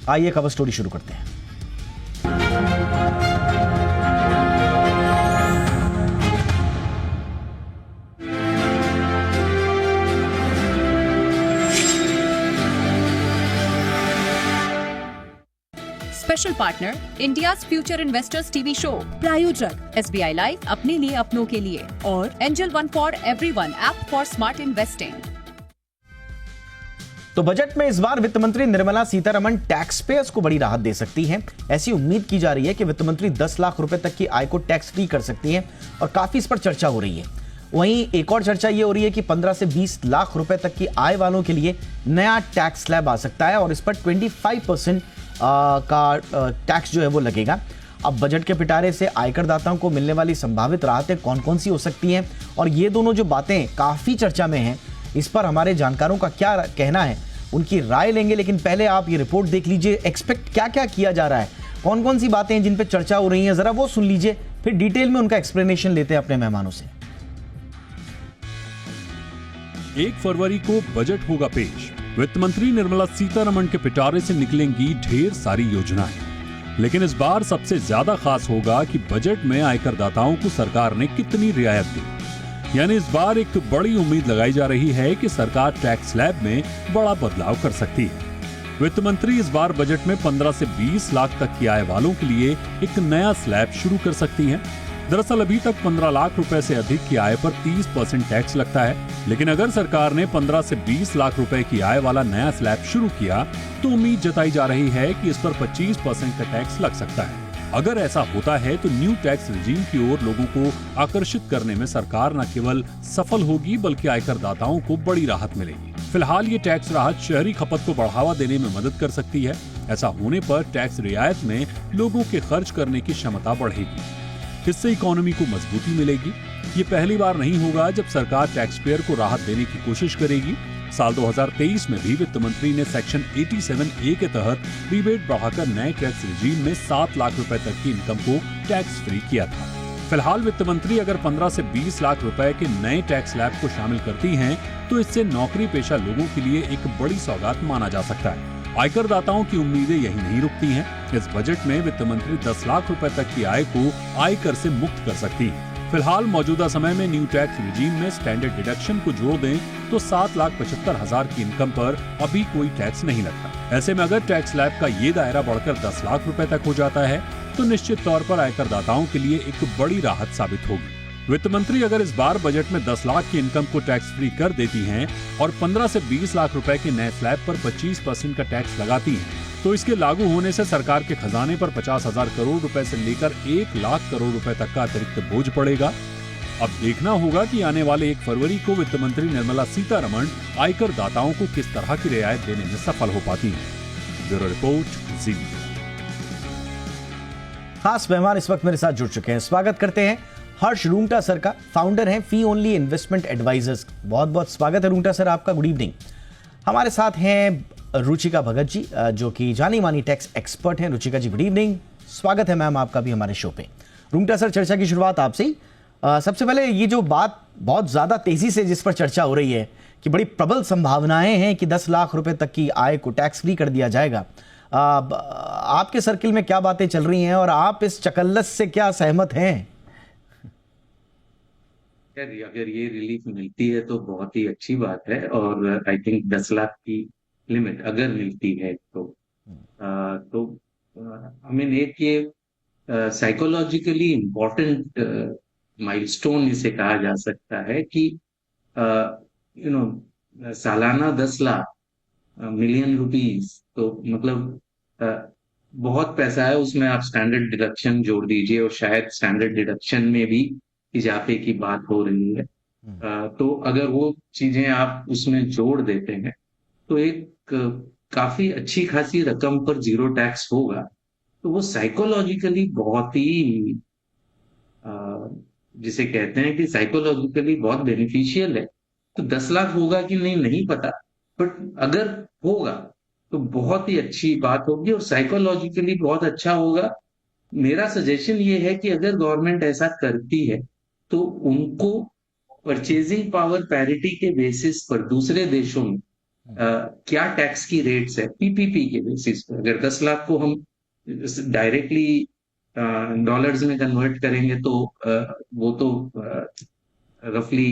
आइए cover story शुरू करते हैं। Special partner India's future investors TV show, प्रायोजक SBI लाइफ अपने लिए अपनों के लिए और angel one for everyone app for smart investing. तो बजट में इस बार वित्त मंत्री निर्मला सीतारमण टैक्स पेयर्स को बड़ी राहत दे सकती हैं। ऐसी उम्मीद की जा रही है कि वित्त मंत्री 10 लाख रुपए तक की आय को टैक्स फ्री कर सकती हैं और काफी इस पर चर्चा हो रही है। वहीं एक और चर्चा ये हो रही है कि 15 से 20 लाख रुपए तक की आय वालों के लिए नया टैक्स स्लैब आ सकता है और इस पर 25% का टैक्स जो है वो लगेगा। अब बजट के पिटारे से आयकर दाताओं को मिलने वाली संभावित राहतें कौन कौन सी हो सकती हैं और ये दोनों जो बातें काफी चर्चा में हैं, इस पर हमारे जानकारों का क्या कहना है, उनकी राय लेंगे। लेकिन पहले आप ये रिपोर्ट देख लीजिए, एक्सपेक्ट क्या क्या किया जा रहा है, कौन कौन सी बातें हैं जिन पर चर्चा हो रही है, जरा वो सुन लीजिए, फिर डिटेल में उनका एक्सप्लेनेशन लेते हैं अपने मेहमानों से। 1 फरवरी को बजट होगा पेश। वित्त मंत्री निर्मला सीतारमण के पिटारे से निकलेंगी ढेर सारी योजनाएं। लेकिन इस बार सबसे ज्यादा खास होगा कि बजट में आयकर दाताओं को सरकार ने कितनी रियायत दी। यानी इस बार एक बड़ी उम्मीद लगाई जा रही है कि सरकार टैक्स स्लैब में बड़ा बदलाव कर सकती है। वित्त मंत्री इस बार बजट में 15 से 20 लाख तक की आय वालों के लिए एक नया स्लैब शुरू कर सकती हैं। दरअसल अभी तक 15 लाख रुपए से अधिक की आय पर 30% टैक्स लगता है, लेकिन अगर सरकार ने 15 से 20 लाख रुपए की आय वाला नया स्लैब शुरू किया तो उम्मीद जताई जा रही है कि इस पर 25% का टैक्स लग सकता है। अगर ऐसा होता है तो न्यू टैक्स रिजीम की ओर लोगों को आकर्षित करने में सरकार न केवल सफल होगी बल्कि आयकर दाताओं को बड़ी राहत मिलेगी। फिलहाल ये टैक्स राहत शहरी खपत को बढ़ावा देने में मदद कर सकती है। ऐसा होने पर टैक्स रियायत में लोगों के खर्च करने की क्षमता बढ़ेगी, इससे इकोनॉमी को मजबूती मिलेगी। ये पहली बार नहीं होगा जब सरकार टैक्स पेयर को राहत देने की कोशिश करेगी। साल 2023 में भी वित्त मंत्री ने सेक्शन 87A के तहत रिबेट बढ़ाकर नए टैक्स रिजीम में 7 लाख रुपए तक की इनकम को टैक्स फ्री किया था। फिलहाल वित्त मंत्री अगर 15 से 20 लाख रुपए के नए टैक्स स्लैब को शामिल करती हैं, तो इससे नौकरी पेशा लोगों के लिए एक बड़ी सौगात माना जा सकता है। आयकर दाताओं की उम्मीदें यही नहीं रुकती हैं। इस बजट में वित्त मंत्री 10 लाख रुपए तक की आय को आयकर से मुक्त कर सकती है। फिलहाल मौजूदा समय में न्यू टैक्स रिजीम में स्टैंडर्ड डिडक्शन को जोड़ दें तो 7,75,000 की इनकम पर अभी कोई टैक्स नहीं लगता। ऐसे में अगर टैक्स स्लैब का ये दायरा बढ़कर 10 लाख रुपए तक हो जाता है तो निश्चित तौर पर आयकर दाताओं के लिए एक बड़ी राहत साबित होगी। वित्त मंत्री अगर इस बार बजट में 10 लाख की इनकम को टैक्स फ्री कर देती हैं और 15 से 20 लाख रुपए के नए स्लैब पर 25% का टैक्स लगाती हैं, तो इसके लागू होने से सरकार के खजाने पर 50,000 करोड़ रुपए से लेकर 1 लाख करोड़ रुपए तक का अतिरिक्त बोझ पड़ेगा। अब देखना होगा कि आने वाले 1 फरवरी को वित्त मंत्री निर्मला सीतारमण आयकर दाताओं को किस तरह की रियायत देने में सफल हो पाती हैं। ब्यूरो रिपोर्ट, जी। खास मेहमान इस वक्त मेरे साथ जुड़ चुके हैं, स्वागत करते हैं हर्ष रूंगटा सर का। फाउंडर हैं फी ओनली इन्वेस्टमेंट एडवाइजर्स। बहुत बहुत स्वागत है रूंगटा सर आपका, गुड इवनिंग। हमारे साथ हैं रुचिका भगत जी जो कि जानी मानी टैक्स एक्सपर्ट हैं। रुचिका जी गुड इवनिंग, स्वागत है मैम आपका भी हमारे शो पे। रूंगटा सर, चर्चा की शुरुआत आपसे ही। सबसे पहले ये जो बात बहुत ज़्यादा तेज़ी से जिस पर चर्चा हो रही है कि बड़ी प्रबल संभावनाएं हैं कि 10 लाख रुपए तक की आय को टैक्स फ्री कर दिया जाएगा, आपके सर्किल में क्या बातें चल रही हैं और आप इस चकल्लस से क्या सहमत हैं? अगर ये रिलीफ मिलती है तो बहुत ही अच्छी बात है और आई थिंक 10 लाख की लिमिट अगर मिलती है तो आई मीन एक ये साइकोलॉजिकली इम्पोर्टेंट माइलस्टोन इसे कहा जा सकता है कि सालाना 10 लाख मिलियन रुपीस तो मतलब बहुत पैसा है। उसमें आप स्टैंडर्ड डिडक्शन जोड़ दीजिए और शायद स्टैंडर्ड डिडक्शन में भी इजाफे की बात हो रही है। तो अगर वो चीजें आप उसमें जोड़ देते हैं तो एक काफी अच्छी खासी रकम पर जीरो टैक्स होगा। तो वो साइकोलॉजिकली बहुत ही जिसे कहते हैं कि साइकोलॉजिकली बहुत बेनिफिशियल है। तो 10 लाख होगा कि नहीं नहीं पता, बट अगर होगा तो बहुत ही अच्छी बात होगी और साइकोलॉजिकली बहुत अच्छा होगा। मेरा सजेशन ये है कि अगर गवर्नमेंट ऐसा करती है तो उनको परचेजिंग पावर पैरिटी के बेसिस पर दूसरे देशों में क्या टैक्स की रेट्स है पीपीपी के बेसिस पे। अगर 10 लाख को हम डायरेक्टली डॉलर्स में कन्वर्ट करेंगे तो वो तो रफली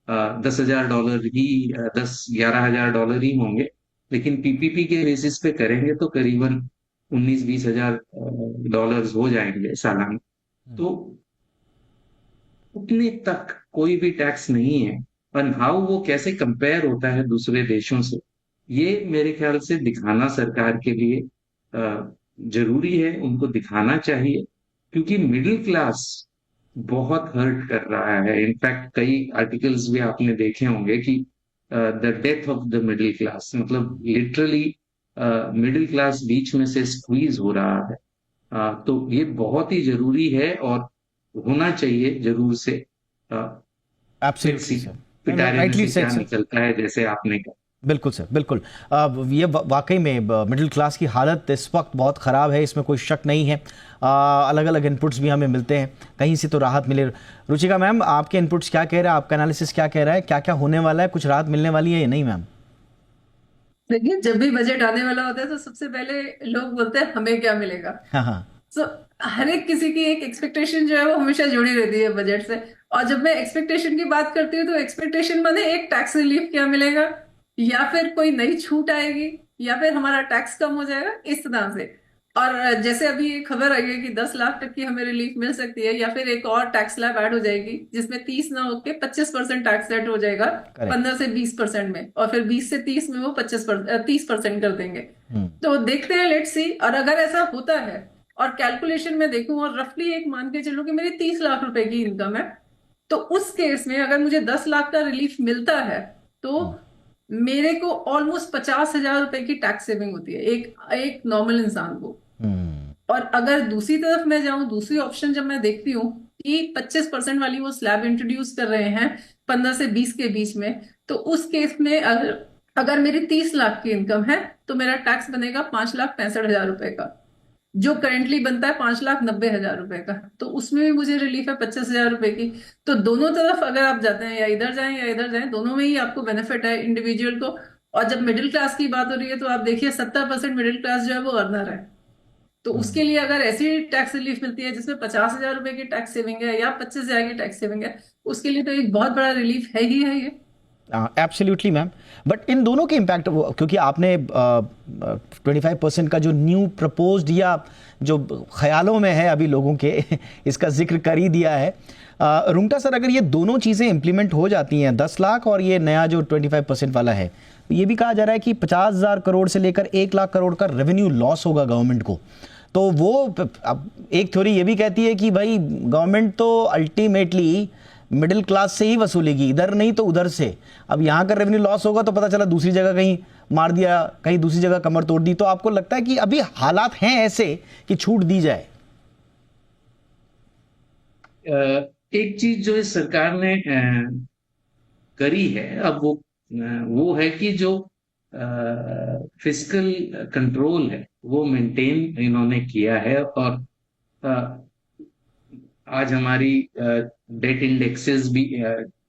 $10,000 ही 10-11 हजार डॉलर ही होंगे। लेकिन पीपीपी के बेसिस पे करेंगे तो करीबन 19-20 हजार डॉलर्स हो जाएंगे सालाना। तो उतने तक कोई भी टैक्स नहीं है। और हाउ वो कैसे कंपेयर होता है दूसरे देशों से, ये मेरे ख्याल से दिखाना सरकार के लिए जरूरी है, उनको दिखाना चाहिए। क्योंकि मिडिल क्लास बहुत हर्ट कर रहा है। इनफैक्ट कई आर्टिकल्स भी आपने देखे होंगे कि the death of the middle class, मतलब लिटरली मिडिल क्लास बीच में से स्क्वीज हो रहा है। तो ये बहुत ही जरूरी है और होना चाहिए जरूर से। लेट्स एब्सोल्युटली सी सर, पिटारे में राइटली से क्या सेड सर। निकलता है, जैसे आपने कहा। बिल्कुल सर, बिल्कुल। ये वाकई में मिडिल क्लास की हालत इस वक्त बहुत ख़राब है, इसमें कोई शक नहीं है। अलग अलग इनपुट्स भी हमें मिलते हैं, कहीं से तो राहत मिले। रुचिका मैम, आपके इनपुट्स क्या कह रहे हैं, आपका एनालिसिस क्या कह रहा है, क्या क्या होने वाला है, कुछ राहत मिलने वाली है या नहीं मैम? देखिए, जब भी बजट आने वाला होता है तो सबसे पहले लोग बोलते हैं हमें क्या मिलेगा। हाँ हाँ। सो हर एक किसी की एक एक्सपेक्टेशन जो है वो हमेशा जुड़ी रहती है बजट से। और जब मैं एक्सपेक्टेशन की बात करती हूँ तो एक्सपेक्टेशन माने एक टैक्स रिलीफ क्या मिलेगा, या फिर कोई नई छूट आएगी, या फिर हमारा टैक्स कम हो जाएगा, इस तरह से। और जैसे अभी एक खबर आई है कि 10 लाख तक की हमें रिलीफ मिल सकती है, या फिर एक और टैक्स स्लैब ऐड हो जाएगी जिसमें 30 ना होके 25% टैक्स ऐड हो जाएगा। करेक्ट। 15 से 20% में, और फिर 20 से 30 में वो 30% कर देंगे। तो देखते हैं, लेट्स सी। और अगर ऐसा होता है और कैलकुलेशन में देखूं और रफली एक मान के चलूं कि मेरी 30 लाख रुपए की इनकम है, तो उस केस में अगर मुझे 10 लाख का रिलीफ मिलता है तो मेरे को ऑलमोस्ट 50,000 रुपए की टैक्स सेविंग होती है एक एक नॉर्मल इंसान को। और अगर दूसरी तरफ मैं जाऊं, दूसरी ऑप्शन जब मैं देखती हूँ कि 25% वाली वो स्लैब इंट्रोड्यूस कर रहे हैं 15 से 20 के बीच में, तो उस केस में अगर मेरी 30 लाख की इनकम है तो मेरा टैक्स बनेगा 5,65,000 रुपए का, जो करेंटली बनता है 5,90,000 रुपए का। तो उसमें भी मुझे रिलीफ है 25,000 रुपए की। तो दोनों तरफ अगर आप जाते हैं, या इधर जाएं या इधर जाएं, दोनों में ही आपको बेनिफिट है इंडिविजुअल को। और जब मिडिल क्लास की बात हो रही है तो आप देखिए 70% मिडिल क्लास जो है वो अर्नर है। तो उसके लिए अगर ऐसी टैक्स रिलीफ मिलती है जिसमें 50,000 रुपए की टैक्स सेविंग है या 25,000 की टैक्स सेविंग है, उसके लिए तो एक बहुत बड़ा रिलीफ है ही है ये। Absolutely ma'am. बट इन दोनों के इम्पैक्ट, क्योंकि आपने 25% का जो न्यू प्रपोज्ड या जो ख्यालों में है अभी लोगों के इसका जिक्र कर ही दिया है। रुंगटा सर, अगर ये दोनों चीज़ें इम्प्लीमेंट हो जाती हैं, 10 लाख और ये नया जो 25% वाला है, ये भी कहा जा रहा है कि 50,000 करोड़ से लेकर 1 लाख करोड़ का रेवेन्यू लॉस होगा गवर्नमेंट को। तो वो अब एक थ्योरी ये भी कहती है कि भाई गवर्नमेंट तो अल्टीमेटली मिडिल क्लास से ही वसूलेगी, इधर नहीं तो उधर से। अब यहाँ का रेवेन्यू लॉस होगा तो पता चला दूसरी जगह कहीं मार दिया, कहीं दूसरी जगह कमर तोड़ दी। तो आपको लगता है कि अभी हालात हैं ऐसे कि छूट दी जाए? एक चीज जो इस सरकार ने करी है अब, वो है कि जो फिस्कल कंट्रोल है वो मेंटेन इन्होंने किया है। और आज हमारी डेट इंडेक्सेस भी,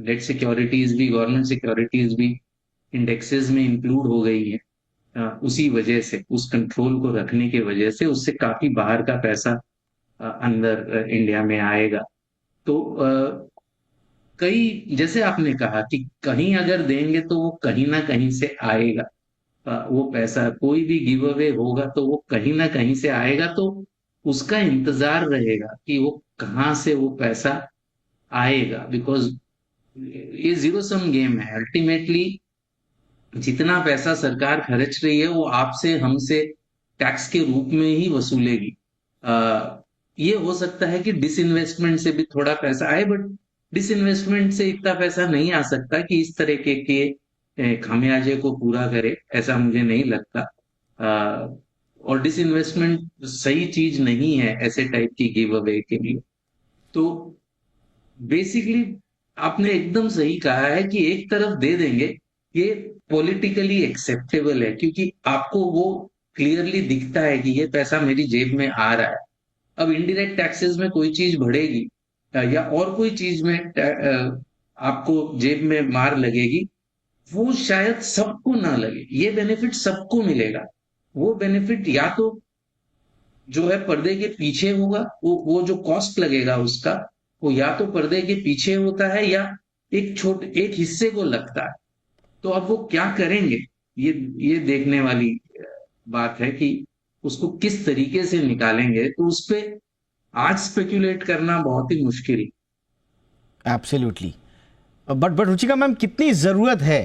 डेट सिक्योरिटीज भी, गवर्नमेंट सिक्योरिटीज भी इंडेक्सेस में इंक्लूड हो गई है। उसी वजह से, उस कंट्रोल को रखने की वजह से, उससे काफी बाहर का पैसा अंदर इंडिया में आएगा। तो कई, जैसे आपने कहा कि कहीं अगर देंगे तो वो कहीं ना कहीं से आएगा। वो पैसा कोई भी गिव अवे होगा तो वो कहीं ना कहीं से आएगा। तो उसका इंतजार रहेगा कि वो कहाँ से वो पैसा आएगा। बिकॉज ये जीरो सम गेम है अल्टीमेटली। जितना पैसा सरकार खर्च रही है वो आपसे हमसे टैक्स के रूप में ही वसूलेगी। ये हो सकता है कि डिसइन्वेस्टमेंट से भी थोड़ा पैसा आए, बट डिसइन्वेस्टमेंट से इतना पैसा नहीं आ सकता कि इस तरह के खामियाजे को पूरा करे, ऐसा मुझे नहीं लगता। और डिसइन्वेस्टमेंट सही चीज नहीं है ऐसे टाइप की गिव अवे के लिए। तो बेसिकली आपने एकदम सही कहा है कि एक तरफ दे देंगे, ये पॉलिटिकली एक्सेप्टेबल है क्योंकि आपको वो क्लियरली दिखता है कि ये पैसा मेरी जेब में आ रहा है। अब इनडायरेक्ट टैक्सेस में कोई चीज बढ़ेगी या और कोई चीज में आपको जेब में मार लगेगी, वो शायद सबको ना लगे। ये बेनिफिट सबको मिलेगा। वो बेनिफिट या तो जो है पर्दे के पीछे होगा, वो जो कॉस्ट लगेगा उसका, वो या तो पर्दे के पीछे होता है या एक हिस्से को लगता है। तो अब वो क्या करेंगे, ये देखने वाली बात है कि उसको किस तरीके से निकालेंगे। तो उस पे आज स्पेक्यूलेट करना बहुत ही मुश्किल। एब्सोल्युटली। बट रुचिका मैम, कितनी ज़रूरत है?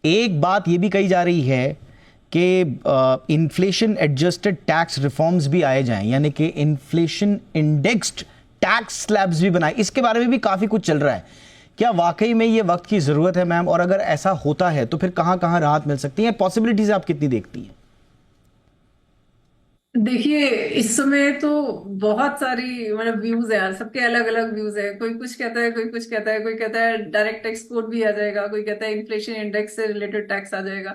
एक बात ये भी कही जा रही है कि इन्फ्लेशन एडजस्टेड टैक्स रिफॉर्म्स भी आए जाएं, यानी कि इन्फ्लेशन इंडेक्स्ड टैक्स स्लैब्स भी बनाए। इसके बारे में भी काफ़ी कुछ चल रहा है। क्या वाकई में ये वक्त की ज़रूरत है मैम? और अगर ऐसा होता है तो फिर कहाँ कहाँ राहत मिल सकती है? पॉसिबिलिटीज आप कितनी देखती हैं? देखिए, इस समय तो बहुत सारी मतलब व्यूज है यार, सबके अलग अलग व्यूज है। कोई कुछ कहता है, कोई कुछ कहता है, कोई कहता है डायरेक्ट एक्सपोर्ट भी आ जाएगा, कोई कहता है इन्फ्लेशन इंडेक्स से रिलेटेड टैक्स आ जाएगा।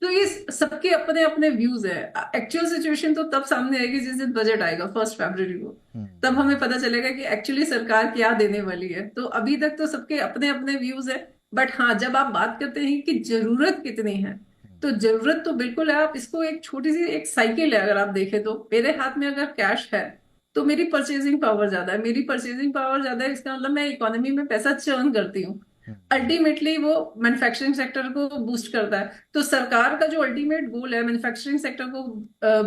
तो ये सबके अपने अपने व्यूज है। एक्चुअल सिचुएशन तो तब सामने आएगी जिस दिन बजट आएगा 1 फरवरी को। तब हमें पता चलेगा कि एक्चुअली सरकार क्या देने वाली है। तो अभी तक तो सबके अपने अपने व्यूज है। बट हाँ, जब आप बात करते हैं कि जरूरत कितनी है, तो जरूरत तो बिल्कुल है। आप इसको एक छोटी सी एक साइकिल है, अगर आप देखें तो मेरे हाथ में अगर कैश है तो मेरी परचेजिंग पावर ज्यादा है। मेरी परचेजिंग पावर ज्यादा है, इसका मतलब मैं इकोनॉमी में पैसा चर्न करती हूँ। अल्टीमेटली वो मैन्युफैक्चरिंग सेक्टर को बूस्ट करता है। तो सरकार का जो अल्टीमेट गोल है मैन्युफैक्चरिंग सेक्टर को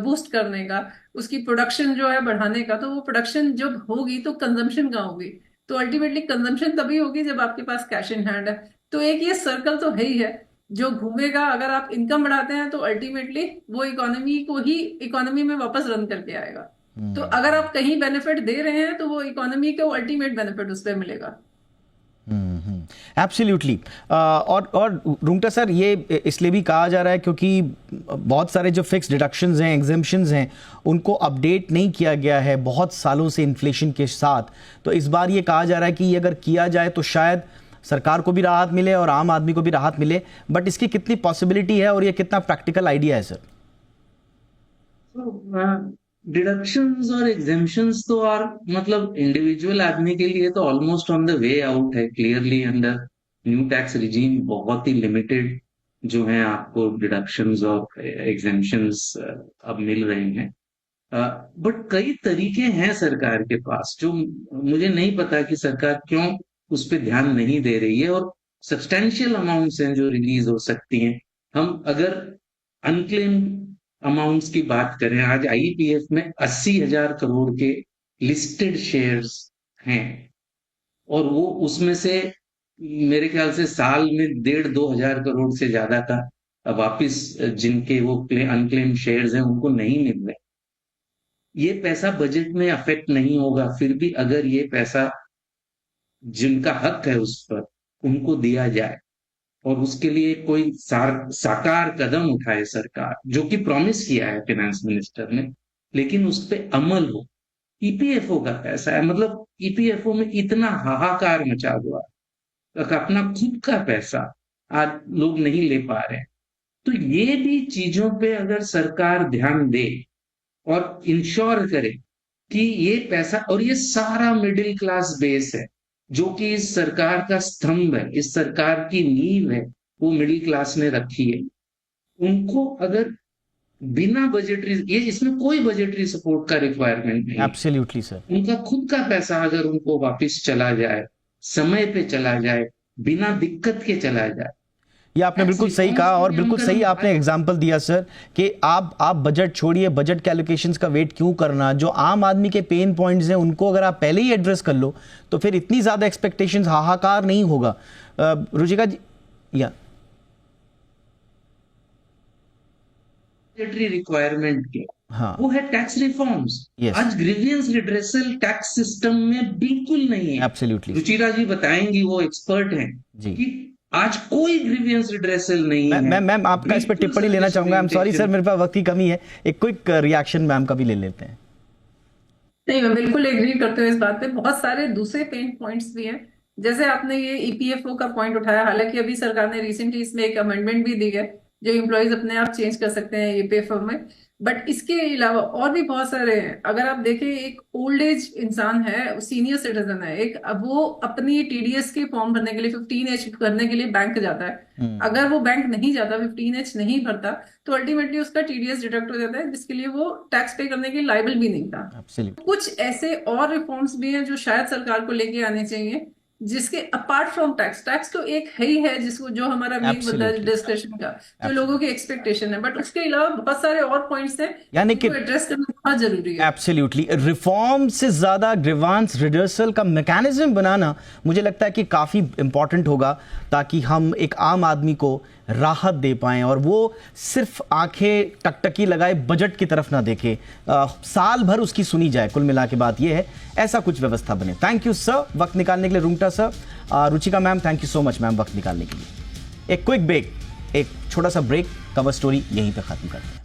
बूस्ट करने का, उसकी प्रोडक्शन जो है बढ़ाने का, तो वो प्रोडक्शन जब होगी तो कंजम्पशन कहाँ होगी? तो अल्टीमेटली कंजम्पशन तभी होगी जब आपके पास कैश इन हैंड है। तो एक ये सर्कल तो है ही है जो घूमेगा। अगर आप इनकम बढ़ाते हैं तो अल्टीमेटली वो इकोनॉमी को ही इकोनॉमी में वापस रन करके आएगा। तो अगर आप कहीं बेनिफिट दे रहे हैं तो वो इकोनॉमी को अल्टीमेट बेनिफिट उस पर मिलेगा। एब्सोल्युटली। और रुंगटा सर, ये इसलिए भी कहा जा रहा है क्योंकि बहुत सारे जो फिक्स डिडक्शंस हैं, एग्जेम्पशंस हैं, उनको अपडेट नहीं किया गया है बहुत सालों से इन्फ्लेशन के साथ। तो इस बार ये कहा जा रहा है कि ये अगर किया जाए तो शायद सरकार को भी राहत मिले और आम आदमी को भी राहत मिले। बट इसकी कितनी पॉसिबिलिटी है और ये कितना प्रैक्टिकल आइडिया है सर? डिडक्शंस और एग्जेम्पशंस तो और मतलब इंडिविजुअल आदमी के लिए तो almost on the way out है। Clearly under new tax regime बहुत ही लिमिटेड जो है आपको डिडक्शंस और एग्जेम्पशंस अब मिल रहे हैं। बट कई तरीके हैं सरकार के पास जो मुझे नहीं पता कि सरकार क्यों उस पर ध्यान नहीं दे रही है। और सब्सटैंशियल अमाउंट्स हैं जो रिलीज हो सकती हैं। हम अगर अनक्लेम अमाउंट्स की बात करें, आज आईपीएफ में 80,000 करोड़ के लिस्टेड शेयर्स हैं और वो उसमें से मेरे ख्याल से साल में 1.5-2 हजार करोड़ से ज्यादा का वापिस जिनके वो अनक्लेम शेयर्स हैं उनको नहीं मिल रहे। ये पैसा बजट में अफेक्ट नहीं होगा, फिर भी अगर ये पैसा जिनका हक है उस पर उनको दिया जाए और उसके लिए कोई साकार कदम उठाए सरकार, जो कि प्रॉमिस किया है फाइनेंस मिनिस्टर ने, लेकिन उस पर अमल हो। ईपीएफओ का पैसा है, मतलब ईपीएफओ में इतना हाहाकार मचा हुआ है, अपना खुद का पैसा आज लोग नहीं ले पा रहे हैं। तो ये भी चीजों पे अगर सरकार ध्यान दे और इंश्योर करे कि ये पैसा, और ये सारा मिडिल क्लास बेस है जो कि इस सरकार का स्तंभ है, इस सरकार की नींव है, वो मिडिल क्लास ने रखी है। उनको अगर बिना बजटरी, ये इसमें कोई बजटरी सपोर्ट का रिक्वायरमेंट नहीं, एब्सोल्युटली सर। उनका खुद का पैसा अगर उनको वापस चला जाए, समय पे चला जाए, बिना दिक्कत के चला जाए। ये आपने बिल्कुल सही कहा और बिल्कुल सही आपने एग्जांपल दिया सर कि आप बजट छोड़िए, बजट के एलोकेशंस का वेट क्यों करना? जो आम आदमी के पेन पॉइंट्स हैं उनको अगर आप पहले ही एड्रेस कर लो तो फिर इतनी ज्यादा एक्सपेक्टेशंस, हाहाकार नहीं होगा। रुचिका जी, या बजटरी रिक्वायरमेंट के, हाँ, वो है टैक्स रिफॉर्म्स। Yes. आज ग्रीवियंस रिड्रेसल टैक्स सिस्टम में बिल्कुल नहीं है। एब्सोल्युटली। रुचिरा जी बताएंगी, वो एक्सपर्ट हैं जी। कि आज कोई ग्रीवियंस रिड्रेसल नहीं है। मैम आपका इस पर टिप्पणी लेना चाहूंगा। आई एम सॉरी सर, मेरे पास वक्त की कमी है। एक क्विक रिएक्शन मैम का भी ले लेते हैं। नहीं, मैं बिल्कुल एग्री करती हूँ इस बात पे। बहुत सारे दूसरे पेन पॉइंट्स भी हैं, जैसे आपने ये ईपीएफओ का पॉइंट उठाया। हालांकि अभी सरकार ने रिसेंटली इसमें एक अमेंडमेंट भी दी है जो एम्प्लॉयज अपने आप चेंज कर सकते हैं ये पे फॉर्म में। बट इसके अलावा और भी बहुत सारे हैं। अगर आप देखें, एक ओल्ड एज इंसान है, सीनियर सिटीजन है एक, अब वो अपनी टीडीएस के फॉर्म भरने के लिए 15H करने के लिए बैंक जाता है। अगर वो बैंक नहीं जाता, 15H नहीं भरता, तो अल्टीमेटली उसका टीडीएस डिडक्ट हो जाता है, जिसके लिए वो टैक्स पे करने के लायबल भी नहीं था। Absolutely. कुछ ऐसे और रिफॉर्म्स भी हैं जो शायद सरकार को लेके आने चाहिए, जिसके अपार्ट फ्रॉम टैक्स तो एक है ही है, जिसको जो हमारा मेन मुद्दा है डिस्कशन का, जो लोगों की एक्सपेक्टेशन है, बट उसके अलावा बहुत सारे और पॉइंट्स हैं यानी कि एड्रेस करना बहुत जरूरी है। एब्सोल्युटली, रिफॉर्म से ज्यादा ग्रीवांस रिडर्सल का मैकेनिज्म बनाना मुझे लगता है कि काफी इंपॉर्टेंट होगा, ताकि हम एक आम आदमी को राहत दे पाएं और वो सिर्फ आंखें टकटकी लगाए बजट की तरफ ना देखे, साल भर उसकी सुनी जाए। कुल मिला के बात ये है, ऐसा कुछ व्यवस्था बने। थैंक यू सर वक्त निकालने के लिए, Rungta sir. Ruchika ma'am, thank you so much ma'am वक्त निकालने के लिए। एक क्विक ब्रेक, एक छोटा सा ब्रेक, कवर स्टोरी यहीं पे खत्म करते हैं।